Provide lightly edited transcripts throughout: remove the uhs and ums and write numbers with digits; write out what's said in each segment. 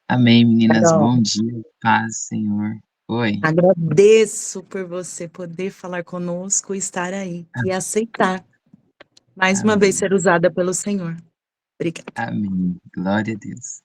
Amém, meninas. Carol, Bom dia, paz, Senhor. Oi. agradeço por você poder falar conosco, estar aí e aceitar mais uma vez Amém. ser usada pelo Senhor. Obrigada. Amém. Glória a Deus.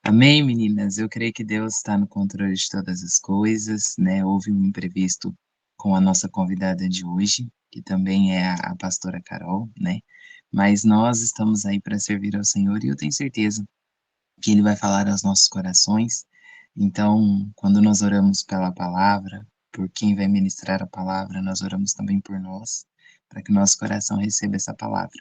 Amém, meninas. Eu creio que Deus está no controle de todas as coisas, né? Houve um imprevisto com a nossa convidada de hoje, que também é a pastora Carol, né? Mas nós estamos aí para servir ao Senhor e eu tenho certeza que Ele vai falar aos nossos corações. Então, quando nós oramos pela palavra, por quem vai ministrar a palavra, nós oramos também por nós, para que o nosso coração receba essa palavra.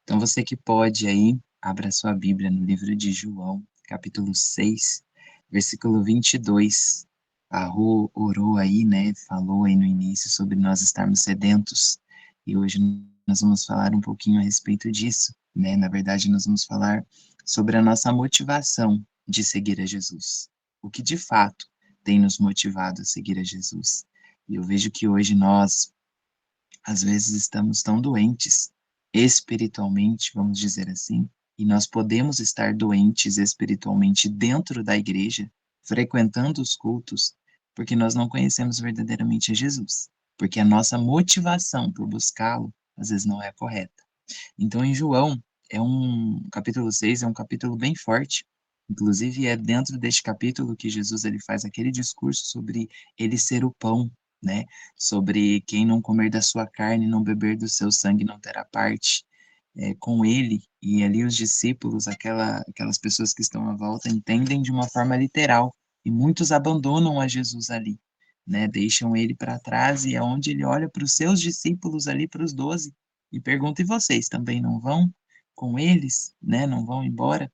Então, você que pode aí, abra sua Bíblia no livro de João, capítulo 6, versículo 22. A Rô orou aí, né, falou aí no início sobre nós estarmos sedentos, e hoje nós vamos falar um pouquinho a respeito disso, né, na verdade nós vamos falar sobre a nossa motivação de seguir a Jesus. O que de fato tem nos motivado a seguir a Jesus. E eu vejo que hoje nós, às vezes, estamos tão doentes espiritualmente, vamos dizer assim, e nós podemos estar doentes espiritualmente dentro da igreja, frequentando os cultos, porque nós não conhecemos verdadeiramente a Jesus, porque a nossa motivação por buscá-lo, às vezes, não é correta. Então, em João, capítulo 6 é um capítulo bem forte. Inclusive, é dentro deste capítulo que Jesus ele faz aquele discurso sobre ele ser o pão, né? Sobre quem não comer da sua carne, não beber do seu sangue, não terá parte com ele. E ali os discípulos, aquelas pessoas que estão à volta, entendem de uma forma literal. E muitos abandonam a Jesus ali, né? Deixam ele para trás e é onde ele olha para os seus discípulos ali, para os 12, e pergunta: e vocês também não vão com eles, né? Não vão embora?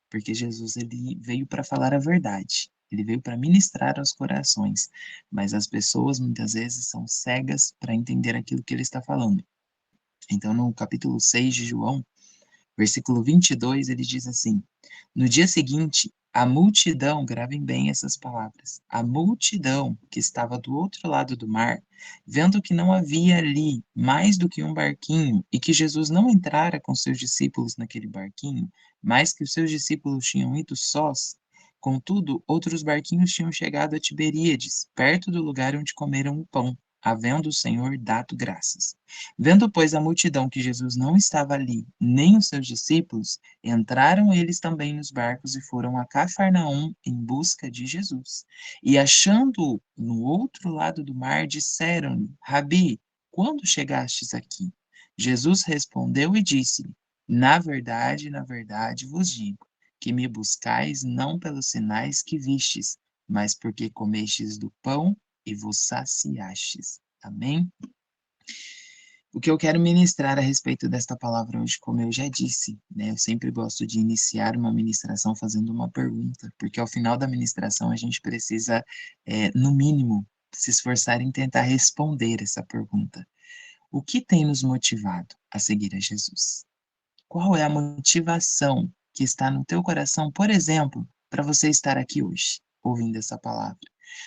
Porque Jesus ele veio para falar a verdade. Ele veio para ministrar aos corações, mas as pessoas muitas vezes são cegas para entender aquilo que ele está falando. Então, no capítulo 6 de João, versículo 22, ele diz assim: no dia seguinte, a multidão, gravem bem essas palavras, a multidão que estava do outro lado do mar, vendo que não havia ali mais do que um barquinho e que Jesus não entrara com seus discípulos naquele barquinho, mas que os seus discípulos tinham ido sós, contudo, outros barquinhos tinham chegado a Tiberíades, perto do lugar onde comeram o pão, havendo o Senhor dado graças. Vendo, pois, a multidão que Jesus não estava ali, nem os seus discípulos, entraram eles também nos barcos e foram a Cafarnaum em busca de Jesus. E achando-o no outro lado do mar, disseram-lhe: Rabi, quando chegastes aqui? Jesus respondeu e disse-lhe: na verdade vos digo, que me buscais não pelos sinais que vistes, mas porque comestes do pão e vos saciastes. Amém? O que eu quero ministrar a respeito desta palavra hoje, como eu já disse, né? Eu sempre gosto de iniciar uma ministração fazendo uma pergunta, porque ao final da ministração a gente precisa, no mínimo, se esforçar em tentar responder essa pergunta. O que tem nos motivado a seguir a Jesus? Qual é a motivação que está no teu coração, por exemplo, para você estar aqui hoje, ouvindo essa palavra?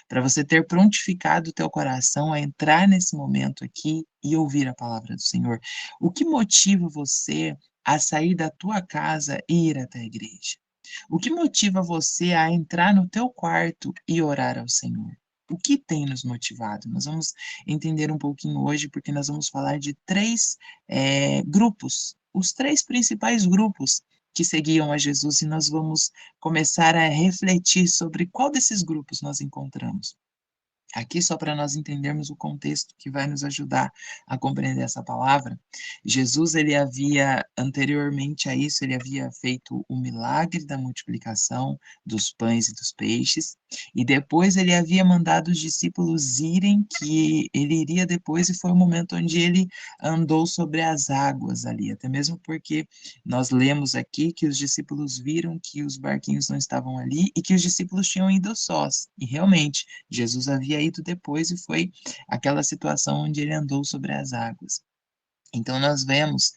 Para você ter prontificado o teu coração a entrar nesse momento aqui e ouvir a palavra do Senhor. O que motiva você a sair da tua casa e ir até a igreja? O que motiva você a entrar no teu quarto e orar ao Senhor? O que tem nos motivado? Nós vamos entender um pouquinho hoje, porque nós vamos falar de três grupos, os três principais grupos que seguiam a Jesus, e nós vamos começar a refletir sobre qual desses grupos nós encontramos. Aqui, só para nós entendermos o contexto que vai nos ajudar a compreender essa palavra, Jesus, ele havia, anteriormente a isso, ele havia feito o milagre da multiplicação dos pães e dos peixes, e depois ele havia mandado os discípulos irem, que ele iria depois, e foi o momento onde ele andou sobre as águas ali, até mesmo porque nós lemos aqui que os discípulos viram que os barquinhos não estavam ali e que os discípulos tinham ido sós, e realmente, Jesus havia ido depois e foi aquela situação onde ele andou sobre as águas. Então, nós vemos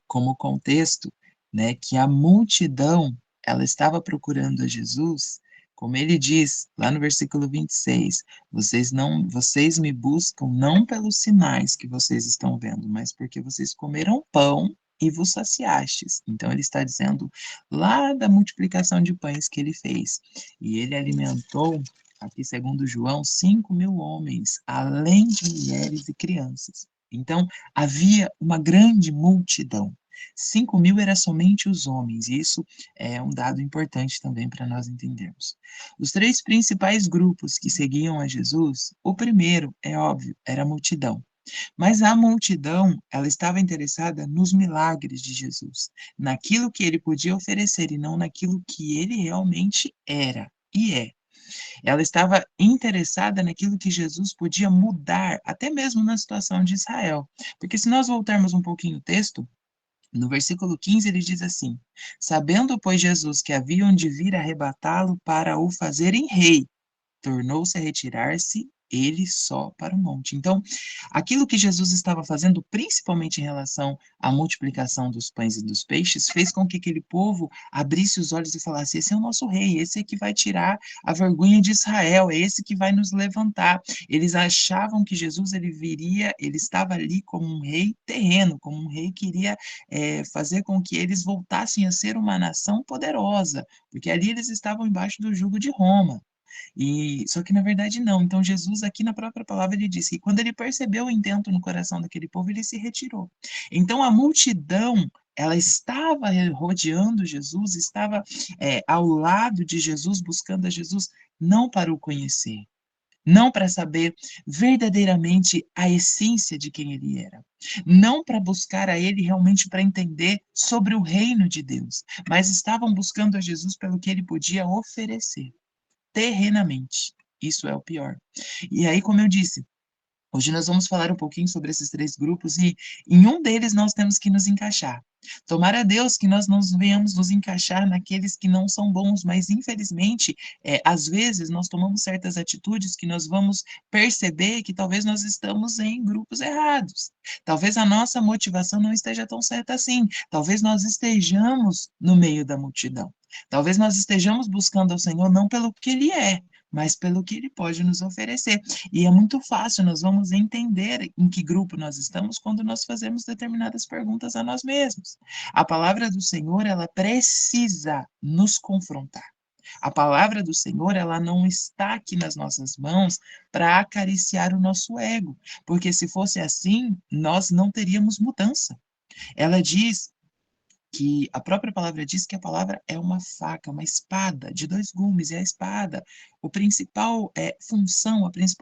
como contexto, né, que a multidão ela estava procurando a Jesus, como ele diz lá no versículo 26, vocês me buscam não pelos sinais que vocês estão vendo, mas porque vocês comeram pão e vos saciastes. Então ele está dizendo lá da multiplicação de pães que ele fez. E ele alimentou, aqui segundo João, 5.000 homens, além de mulheres e crianças. Então havia uma grande multidão. 5.000 era somente os homens, e isso é um dado importante também para nós entendermos. Os três principais grupos que seguiam a Jesus, o primeiro, é óbvio, era a multidão. Mas a multidão, ela estava interessada nos milagres de Jesus, naquilo que ele podia oferecer e não naquilo que ele realmente era e é. Ela estava interessada naquilo que Jesus podia mudar, até mesmo na situação de Israel. Porque se nós voltarmos um pouquinho o texto, no versículo 15 ele diz assim: Sabendo, pois, Jesus que haviam de vir arrebatá-lo para o fazerem rei, tornou-se a retirar-se ele só para o monte. Então, aquilo que Jesus estava fazendo, principalmente em relação à multiplicação dos pães e dos peixes, fez com que aquele povo abrisse os olhos e falasse: esse é o nosso rei, esse é que vai tirar a vergonha de Israel, é esse que vai nos levantar. Eles achavam que Jesus ele viria, ele estava ali como um rei terreno, como um rei que iria fazer com que eles voltassem a ser uma nação poderosa, porque ali eles estavam embaixo do jugo de Roma. E só que na verdade não. Então Jesus aqui na própria palavra ele diz que quando ele percebeu o intento no coração daquele povo, ele se retirou. Então a multidão ela estava rodeando Jesus, estava ao lado de Jesus, buscando a Jesus, não para o conhecer, não para saber verdadeiramente a essência de quem ele era, não para buscar a ele realmente para entender sobre o reino de Deus, mas estavam buscando a Jesus pelo que ele podia oferecer terrenamente. Isso é o pior. E aí, como eu disse, hoje nós vamos falar um pouquinho sobre esses três grupos e em um deles nós temos que nos encaixar. Tomara a Deus que nós não venhamos nos encaixar naqueles que não são bons, mas infelizmente, às vezes nós tomamos certas atitudes que nós vamos perceber que talvez nós estamos em grupos errados. Talvez a nossa motivação não esteja tão certa assim. Talvez nós estejamos no meio da multidão. Talvez nós estejamos buscando ao Senhor não pelo que Ele é, mas pelo que Ele pode nos oferecer. E é muito fácil, nós vamos entender em que grupo nós estamos quando nós fazemos determinadas perguntas a nós mesmos. A palavra do Senhor, ela precisa nos confrontar. A palavra do Senhor, ela não está aqui nas nossas mãos para acariciar o nosso ego, porque se fosse assim, nós não teríamos mudança. Ela diz que a própria palavra diz que a palavra é uma faca, uma espada de dois gumes, e a espada, a principal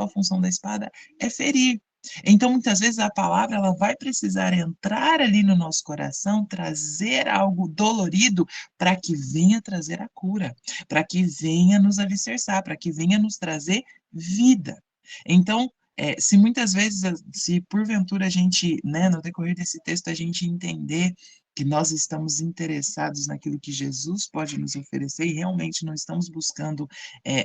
função da espada é ferir. Então, muitas vezes a palavra ela vai precisar entrar ali no nosso coração, trazer algo dolorido para que venha trazer a cura, para que venha nos alicerçar, para que venha nos trazer vida. Então, se muitas vezes, se porventura a gente, né, no decorrer desse texto, a gente entender que nós estamos interessados naquilo que Jesus pode nos oferecer e realmente não estamos buscando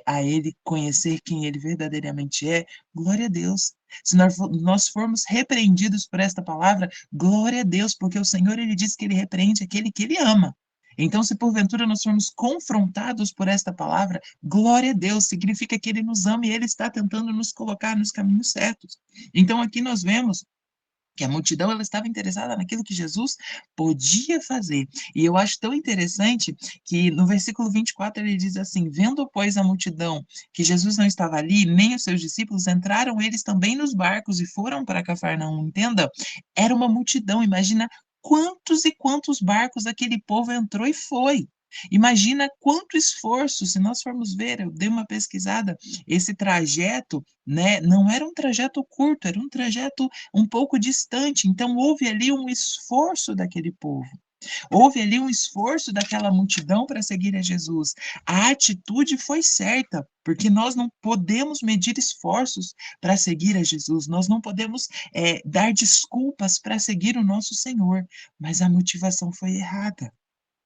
a Ele, conhecer quem Ele verdadeiramente é, glória a Deus. Se nós formos repreendidos por esta palavra, glória a Deus, porque o Senhor Ele diz que Ele repreende aquele que Ele ama. Então, se porventura nós formos confrontados por esta palavra, glória a Deus, significa que Ele nos ama e Ele está tentando nos colocar nos caminhos certos. Então, aqui nós vemos que a multidão ela estava interessada naquilo que Jesus podia fazer. E eu acho tão interessante que no versículo 24 ele diz assim: Vendo, pois, a multidão que Jesus não estava ali, nem os seus discípulos, entraram eles também nos barcos e foram para Cafarnaum. Entenda? Era uma multidão, imagina quantos e quantos barcos aquele povo entrou e foi. Imagina quanto esforço, se nós formos ver, eu dei uma pesquisada, esse trajeto, né, não era um trajeto curto, era um trajeto um pouco distante, então houve ali um esforço daquele povo. Houve ali um esforço daquela multidão para seguir a Jesus. A atitude foi certa, porque nós não podemos medir esforços para seguir a Jesus, nós não podemos dar desculpas para seguir o nosso Senhor, mas a motivação foi errada.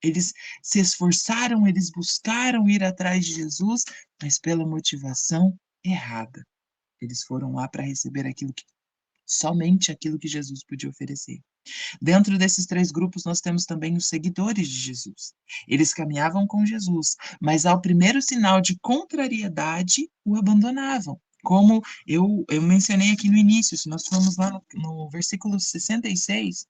Eles se esforçaram, eles buscaram ir atrás de Jesus, mas pela motivação errada. Eles foram lá para receber somente aquilo que Jesus podia oferecer. Dentro desses três grupos, nós temos também os seguidores de Jesus. Eles caminhavam com Jesus, mas ao primeiro sinal de contrariedade, o abandonavam. Como eu mencionei aqui no início, se nós formos lá no versículo 66,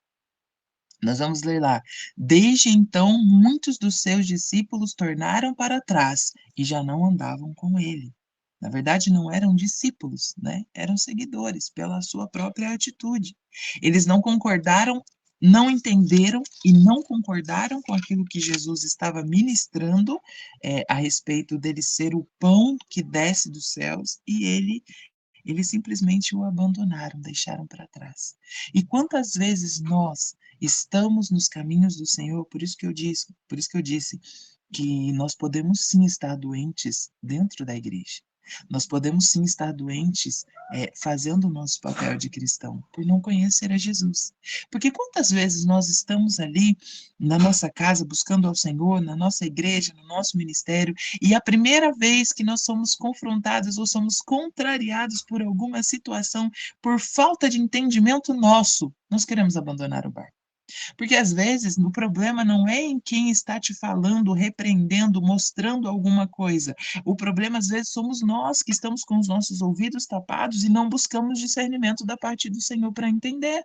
Nós vamos ler lá. Desde então, muitos dos seus discípulos tornaram para trás e já não andavam com ele. Na verdade, não eram discípulos, né? Eram seguidores pela sua própria atitude. Eles não concordaram, não entenderam e não concordaram com aquilo que Jesus estava ministrando a respeito dele ser o pão que desce dos céus, e eles simplesmente o abandonaram, deixaram para trás. E quantas vezes nós estamos nos caminhos do Senhor, por isso que eu disse que nós podemos sim estar doentes dentro da igreja. Nós podemos sim estar doentes fazendo o nosso papel de cristão, por não conhecer a Jesus. Porque quantas vezes nós estamos ali na nossa casa buscando ao Senhor, na nossa igreja, no nosso ministério, e a primeira vez que nós somos confrontados ou somos contrariados por alguma situação, por falta de entendimento nosso, nós queremos abandonar o barco. Porque às vezes o problema não é em quem está te falando, repreendendo, mostrando alguma coisa. O problema às vezes somos nós que estamos com os nossos ouvidos tapados e não buscamos discernimento da parte do Senhor para entender.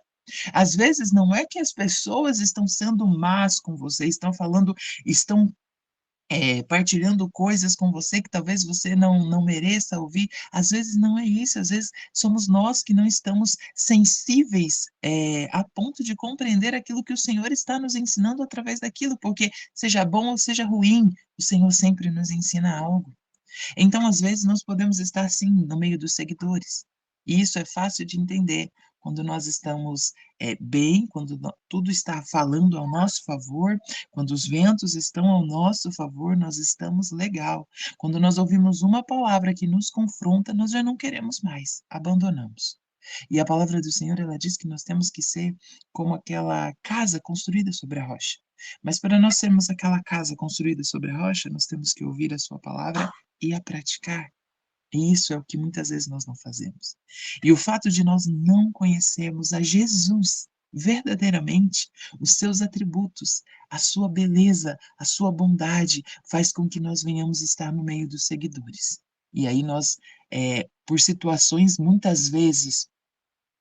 Às vezes não é que as pessoas estão sendo más com você, estão falando, estão partilhando coisas com você que talvez você não mereça ouvir. Às vezes não é isso, às vezes somos nós que não estamos sensíveis a ponto de compreender aquilo que o Senhor está nos ensinando através daquilo, porque seja bom ou seja ruim, o Senhor sempre nos ensina algo. Então, às vezes, nós podemos estar sim no meio dos seguidores. E isso é fácil de entender quando nós estamos bem, quando tudo está falando ao nosso favor, quando os ventos estão ao nosso favor, nós estamos legal. Quando nós ouvimos uma palavra que nos confronta, nós já não queremos mais, abandonamos. E a palavra do Senhor, ela diz que nós temos que ser como aquela casa construída sobre a rocha. Mas para nós sermos aquela casa construída sobre a rocha, nós temos que ouvir a sua palavra e a praticar. E isso é o que muitas vezes nós não fazemos. E o fato de nós não conhecermos a Jesus verdadeiramente, os seus atributos, a sua beleza, a sua bondade, faz com que nós venhamos estar no meio dos seguidores. E aí nós, por situações muitas vezes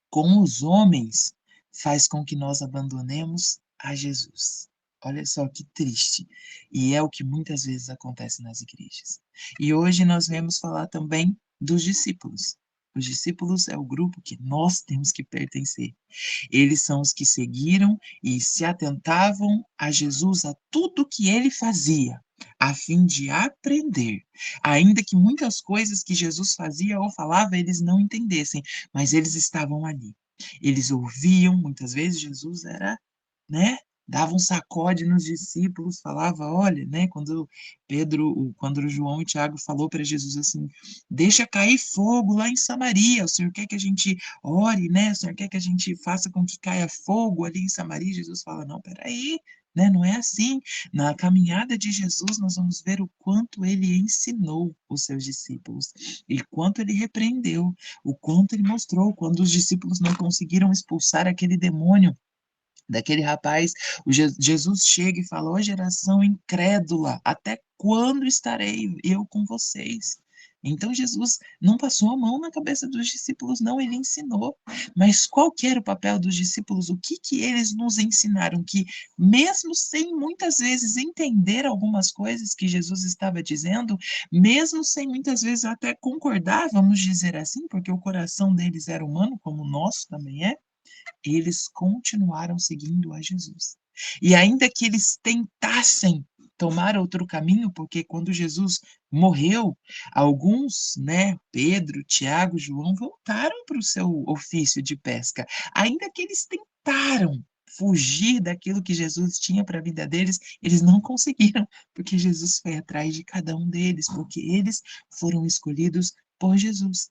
com os homens, faz com que nós abandonemos a Jesus. Olha só que triste. E é o que muitas vezes acontece nas igrejas. E hoje nós vamos falar também dos discípulos. Os discípulos é o grupo que nós temos que pertencer. Eles são os que seguiram e se atentavam a Jesus, a tudo que ele fazia, a fim de aprender. Ainda que muitas coisas que Jesus fazia ou falava eles não entendessem, mas eles estavam ali. Eles ouviam, muitas vezes Jesus era, né, dava um sacode nos discípulos, falava, olha, né, quando o João e Tiago falou para Jesus assim, deixa cair fogo lá em Samaria, o Senhor quer que a gente ore, né, o Senhor quer que a gente faça com que caia fogo ali em Samaria, Jesus fala, não, peraí, né, não é assim. Na caminhada de Jesus, nós vamos ver o quanto ele ensinou os seus discípulos, e quanto ele repreendeu, o quanto ele mostrou, quando os discípulos não conseguiram expulsar aquele demônio daquele rapaz, Jesus chega e fala: "Ó geração incrédula, até quando estarei eu com vocês?" Então Jesus não passou a mão na cabeça dos discípulos, não, ele ensinou. Mas qual que era o papel dos discípulos? O que que eles nos ensinaram? Que mesmo sem muitas vezes entender algumas coisas que Jesus estava dizendo, mesmo sem muitas vezes até concordar, vamos dizer assim, porque o coração deles era humano, como o nosso também é, eles continuaram seguindo a Jesus. E ainda que eles tentassem tomar outro caminho, porque quando Jesus morreu, alguns, né, Pedro, Tiago, João, voltaram para o seu ofício de pesca. Ainda que eles tentaram fugir daquilo que Jesus tinha para a vida deles, eles não conseguiram, porque Jesus foi atrás de cada um deles, porque eles foram escolhidos por Jesus.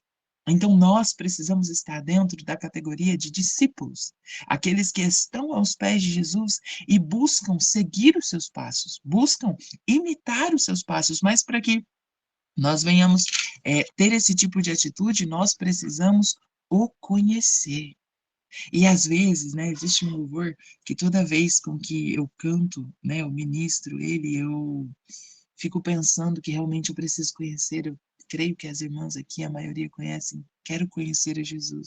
Então, nós precisamos estar dentro da categoria de discípulos, aqueles que estão aos pés de Jesus e buscam seguir os seus passos, buscam imitar os seus passos, mas para que nós venhamos ter esse tipo de atitude, nós precisamos o conhecer. E às vezes, né, existe um louvor que toda vez com que eu canto, né, eu ministro ele, eu fico pensando que realmente eu preciso conhecer, eu creio que as irmãs aqui, a maioria conhecem, quero conhecer a Jesus.